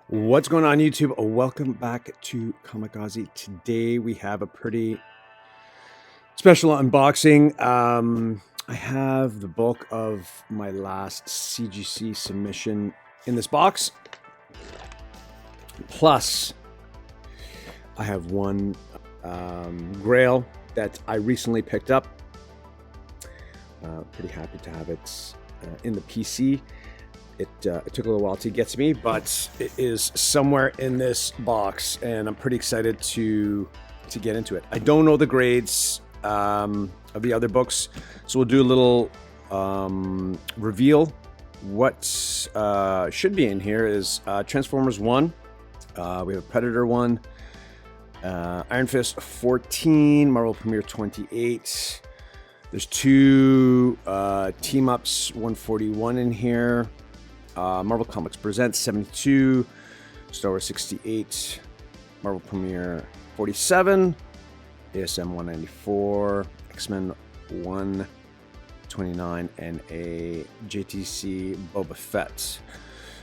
What's going on YouTube? Welcome back to Kamikaze. Today we have a pretty special unboxing. I have the bulk of my last CGC submission in this box. Plus, I have one Grail that I recently picked up. Pretty happy to have it in the PC. It took a little while to get to me, but it is somewhere in this box, and I'm pretty excited to get into it. I don't know the grades of the other books, so we'll do a little reveal. What should be in here is Transformers 1. We have Predator 1, Iron Fist 14, Marvel Premiere 28. There's two team-ups 141 in here. Marvel Comics Presents 72, Star Wars 68, Marvel Premiere 47, ASM 194, X-Men 129, and a JTC Boba Fett.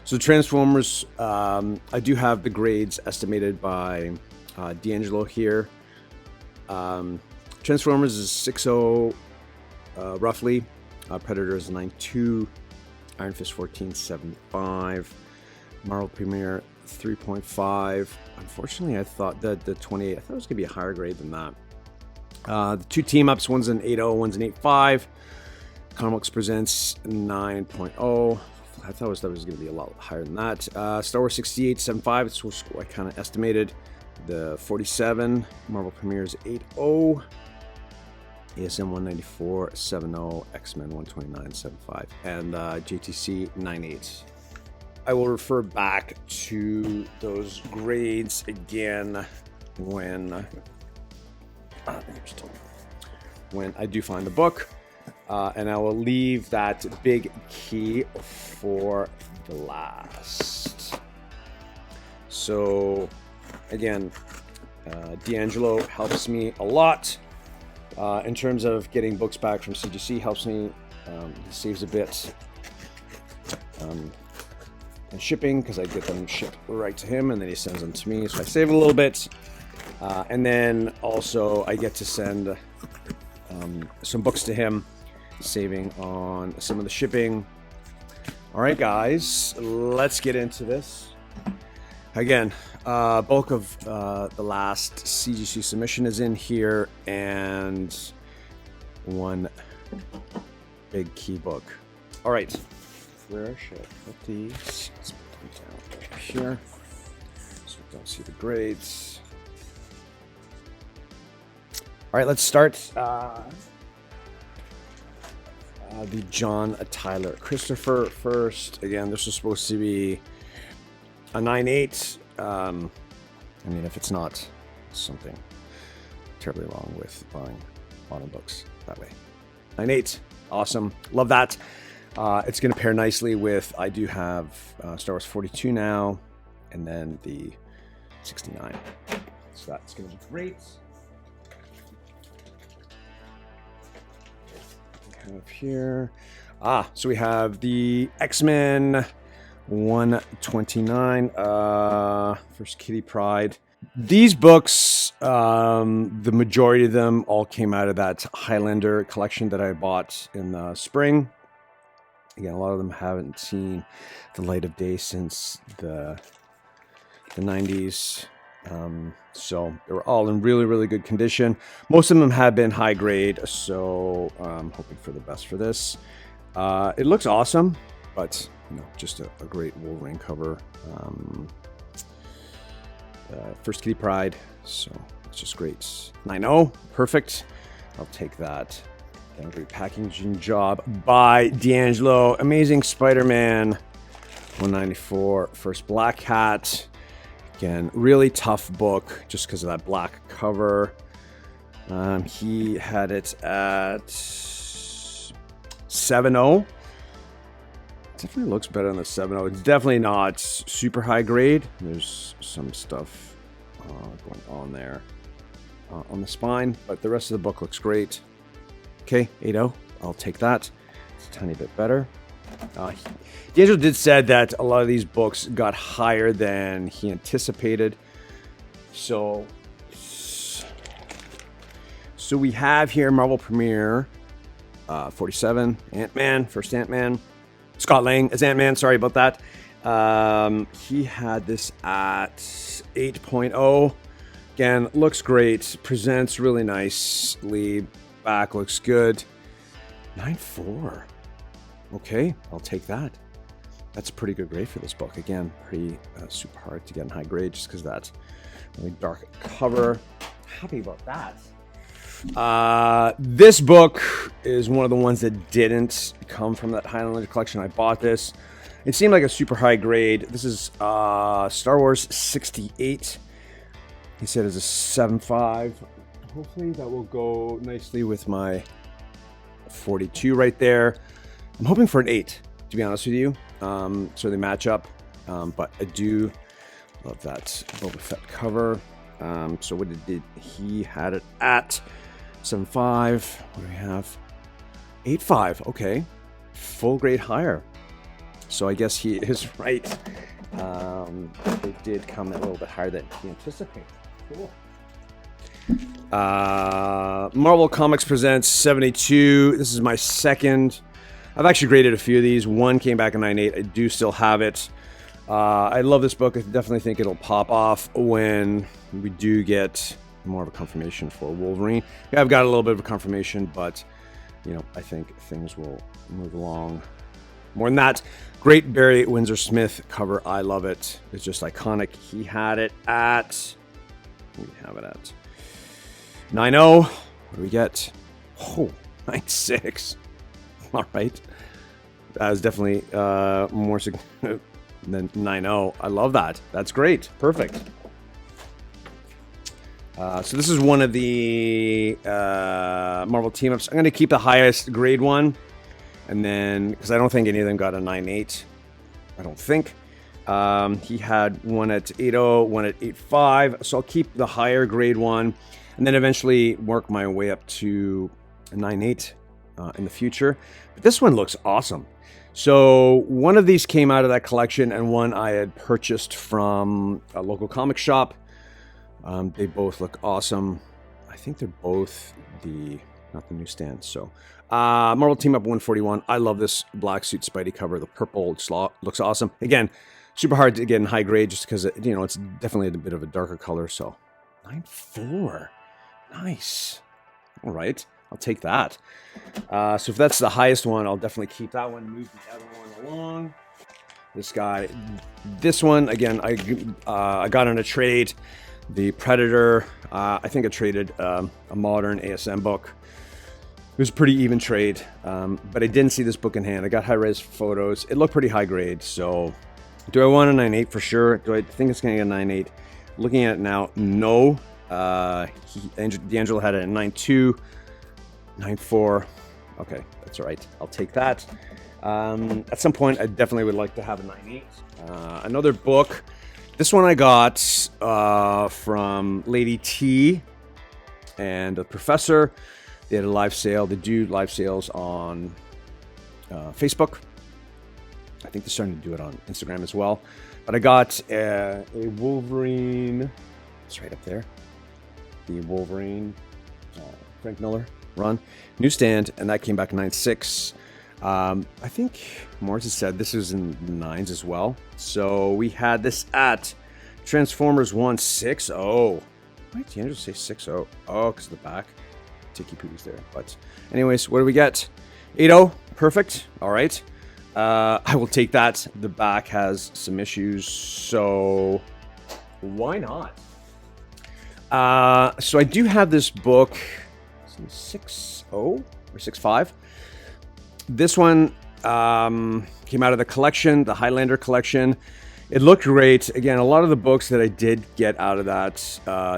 So Transformers, I do have the grades estimated by D'Angelo here. Transformers is 6.0 roughly. Predator is 9.2. Iron Fist 14.75, Marvel Premiere 3.5. Unfortunately, I thought that the 28, I thought it was gonna be a higher grade than that. The two team ups, one's an 8.0, one's an 8.5. Comics Presents 9.0. I thought that was gonna be a lot higher than that. Star Wars 68.75, it's what I kind of estimated. The 47, Marvel Premiere is 8.0. ASM 194, 7.0, X-Men 129.75, and JTC 9.8. I will refer back to those grades again when I do find the book, and I will leave that big key for the last. So again, D'Angelo helps me a lot. In terms of getting books back from CGC, helps me, he saves a bit in shipping because I get them shipped right to him and then he sends them to me, so I save a little bit, and then also I get to send some books to him, saving on some of the shipping. All right guys, let's get into this. Again, bulk of the last CGC submission is in here, and one big key book. All right, where should I put these? Let's put them down right here so we don't see the grades. All right, let's start the John Tyler Christopher first. Again, this is supposed to be a 9.8. I mean, if it's not, something terribly wrong with buying modern books that way. 9.8, awesome, love that. It's going to pair nicely with, I do have Star Wars 42 now, and then the 69. So that's going to be great. Kind of here. So we have the X-Men 129, First Kitty Pryde. These books, the majority of them all came out of that Highlander collection that I bought in the spring. Again, a lot of them haven't seen the light of day since the 90s. So they were all in really, really good condition. Most of them have been high grade, so I'm hoping for the best for this. It looks awesome, but you know, just a great Wolverine cover. First Kitty Pryde, so it's just great. 9.0, perfect. I'll take that. And great packaging job by D'Angelo. Amazing Spider-Man 194, First Black Hat. Again, really tough book just because of that black cover. He had it at 7.0. Definitely looks better on the 7.0. It's definitely not super high grade. There's some stuff going on there on the spine, but the rest of the book looks great. Okay, 8.0. I'll take that. It's a tiny bit better. D'Angelo did said that a lot of these books got higher than he anticipated. So we have here Marvel Premiere 47, Ant-Man, first Ant-Man. Scott Lang as Ant-Man, sorry about that. He had this at 8.0. Again, looks great, presents really nicely, back looks good. 9.4. Okay, I'll take that. That's a pretty good grade for this book. Again, pretty super hard to get in high grade just because that's really dark cover. Happy about that. This book is one of the ones that didn't come from that Highlander collection. I bought this. It seemed like a super high grade. This is Star Wars 68. He said it's a 7.5. Hopefully that will go nicely with my 42 right there. I'm hoping for an 8, to be honest with you. So they match up. But I do love that Boba Fett cover. So what did he had it at 7.5. What do we have? 8.5. Okay, full grade higher. So I guess he is right. They did come a little bit higher than he anticipated. Cool. Marvel Comics presents 72. This is my second. I've actually graded a few of these. One came back in 9.8. I do still have it. I love this book. I definitely think it'll pop off when we do get more of a confirmation for Wolverine. Yeah, I've got a little bit of a confirmation, but you know, I think things will move along. More than that, great Barry Windsor Smith cover. I love it. It's just iconic. He had it at. We have it at 9.0. What do we get? Oh, 9.6. All right. That is definitely more significant than 9.0. I love that. That's great. Perfect. So this is one of the Marvel team-ups. I'm going to keep the highest grade one. And then, because I don't think any of them got a 9.8. I don't think. He had one at 8.0, one at 8.5. So I'll keep the higher grade one. And then eventually work my way up to a 9.8 in the future. But this one looks awesome. So one of these came out of that collection and one I had purchased from a local comic shop. They both look awesome. I think they're both not the newsstand. So Marvel Team Up 141. I love this black suit Spidey cover. The purple looks awesome. Again, super hard to get in high grade just because it's definitely a bit of a darker color. So 9.4. Nice. All right. I'll take that. So if that's the highest one, I'll definitely keep that one. Move the other one along. This one, again, I got in a trade. The Predator, I think I traded a modern ASM book. It was a pretty even trade, but I didn't see this book in hand. I got high-res photos. It looked pretty high grade, so do I want a 9.8 for sure? Do I think it's going to get a 9.8? Looking at it now, no. D'Angelo had it at 9.2, 9.4. Okay, that's all right. I'll take that. At some point, I definitely would like to have a 9.8. Another book. This one I got from Lady T and the Professor. They had a live sale. They do live sales on Facebook. I think they're starting to do it on Instagram as well. But I got a Wolverine. It's right up there. The Wolverine Frank Miller run. Newsstand, and that came back 9.6. I think Morris has said this was in the 9s as well. So we had this at Transformers 1.6. Why did D'Angelo say 6.0? Oh, because of the back. Tiki Poo's there. But anyways, what do we get? 8.0. Perfect. All right. I will take that. The back has some issues, so why not? So I do have this book. 6.0 or 6.5. This one came out of the collection, the Highlander collection. It looked great. Again, a lot of the books that I did get out of that,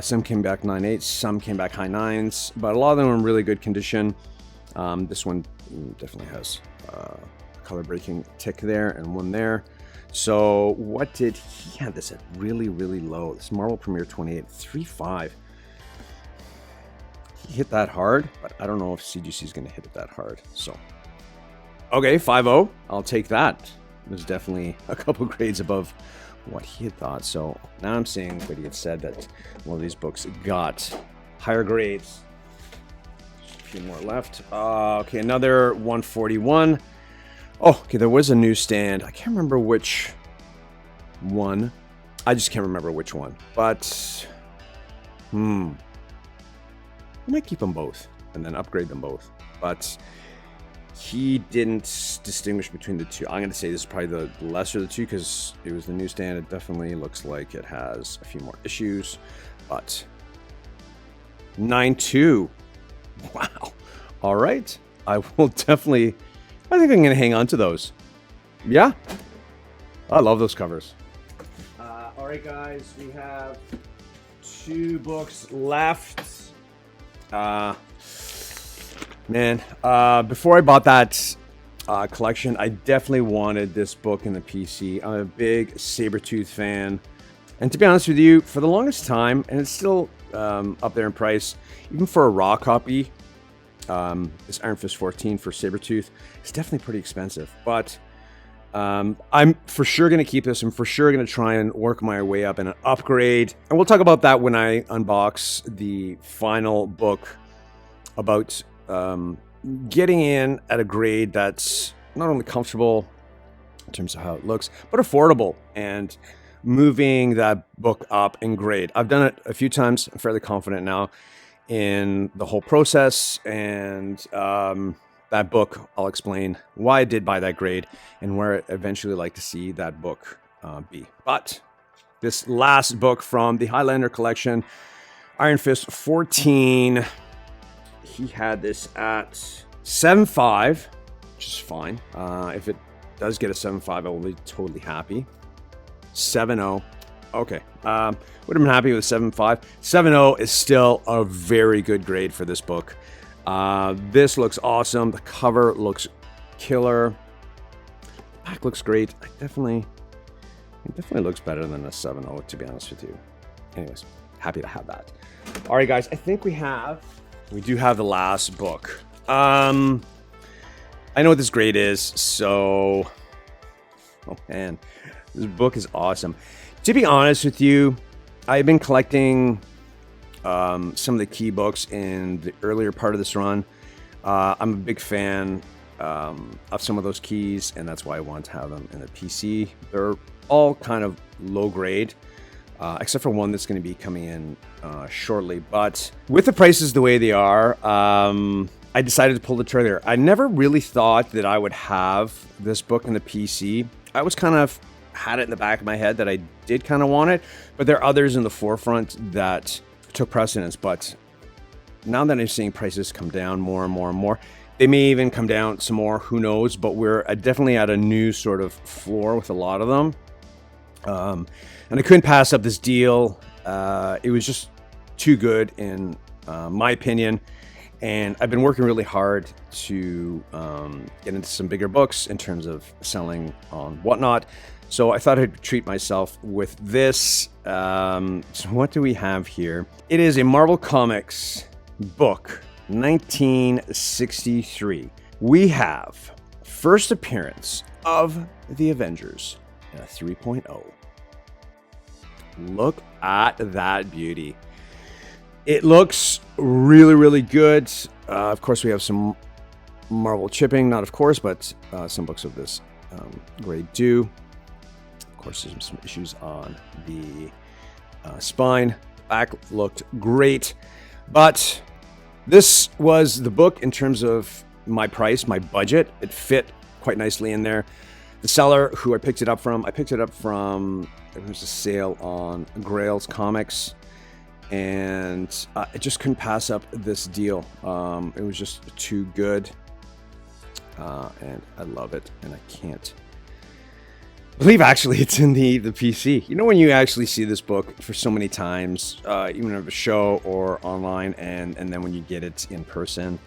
some came back 9.8, some came back high 9s, but a lot of them were in really good condition. This one definitely has a color breaking tick there and one there. So what did he had this at really, really low? This Marvel Premiere 28, 3.5. He hit that hard, but I don't know if CGC is going to hit it that hard. So, Okay, 5.0. I'll take that. There's definitely a couple grades above what he had thought. So now I'm seeing that he had said that one of these books got higher grades. Just a few more left. Okay, another 141. Oh, okay, there was a newsstand. I can't remember which one. I just can't remember which one. But, I might keep them both and then upgrade them both. But he didn't distinguish between the two. I'm going to say this is probably the lesser of the two because it was the newsstand. It definitely looks like it has a few more issues. But 9.2. Wow. All right. I will definitely... I think I'm going to hang on to those. Yeah. I love those covers. All right, guys. We have 2 books left. Man, before I bought that collection, I definitely wanted this book in the PC. I'm a big Sabretooth fan. And to be honest with you, for the longest time, and it's still up there in price, even for a raw copy, this Iron Fist 14 for Sabretooth, it's definitely pretty expensive. But I'm for sure going to keep this. I'm for sure going to try and work my way up and an upgrade. And we'll talk about that when I unbox the final book about getting in at a grade that's not only comfortable in terms of how it looks, but affordable, and moving that book up in grade. I've done it a few times. I'm fairly confident now in the whole process, and that book, I'll explain why I did buy that grade and where I'd eventually like to see that book be. But this last book from the Highlander collection, Iron Fist 14, he had this at 7.5, which is fine. If it does get a 7.5, I will be totally happy. 7.0. Okay. Would have been happy with 7.5. 7.0 is still a very good grade for this book. This looks awesome. The cover looks killer. The back looks great. It definitely looks better than a 7.0, to be honest with you. Anyways, happy to have that. All right, guys. I think we do have the last book. I know what this grade is, so... Oh, man. This book is awesome. To be honest with you, I've been collecting some of the key books in the earlier part of this run. I'm a big fan of some of those keys, and that's why I want to have them in the PC. They're all kind of low grade, except for one that's going to be coming in shortly. But with the prices the way they are, I decided to pull the trigger. I never really thought that I would have this book in the PC. I was kind of had it in the back of my head that I did kind of want it, but there are others in the forefront that took precedence. But now that I'm seeing prices come down more and more and more, they may even come down some more, who knows, but we're definitely at a new sort of floor with a lot of them. And I couldn't pass up this deal. It was just too good in my opinion. And I've been working really hard to get into some bigger books in terms of selling on whatnot. So I thought I'd treat myself with this. So what do we have here? It is a Marvel Comics book, 1963. We have first appearance of the Avengers in a 3.0. Look at that beauty. It looks really, really good. Of course, we have some Marvel chipping, not of course, but some books of this grade do. Of course, there's some issues on the spine. Back looked great, but this was the book in terms of my price, my budget. It fit quite nicely in there. The seller who I picked it up from, there was a sale on Grail's Comics, and I just couldn't pass up this deal. It was just too good, and I love it, and I can't believe actually it's in the PC. You know, when you actually see this book for so many times, even at a show or online, and then when you get it in person,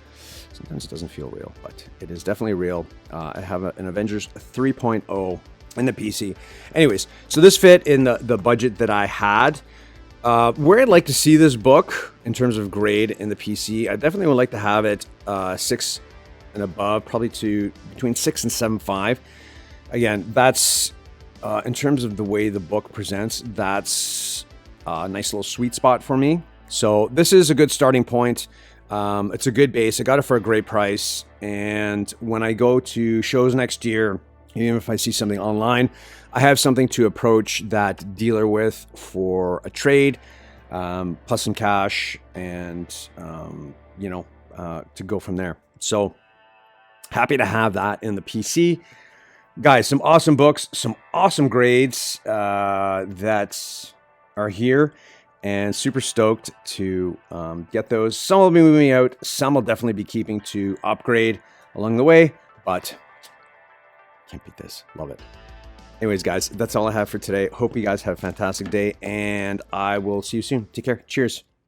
sometimes it doesn't feel real, but it is definitely real. I have an Avengers 3.0 in the PC. Anyways, so this fit in the budget that I had. Where I'd like to see this book in terms of grade in the PC, I definitely would like to have it 6 and above, probably to between 6 and 7.5. Again, that's in terms of the way the book presents, that's a nice little sweet spot for me. So this is a good starting point. It's a good base. I got it for a great price. And when I go to shows next year, even if I see something online, I have something to approach that dealer with for a trade, plus some cash, and to go from there. So happy to have that in the PC. Guys, some awesome books, some awesome grades that are here, and super stoked to get those. Some will be moving out, some will definitely be keeping to upgrade along the way, but can't beat this. Love it. Anyways, guys, that's all I have for today. Hope you guys have a fantastic day, and I will see you soon. Take care. Cheers.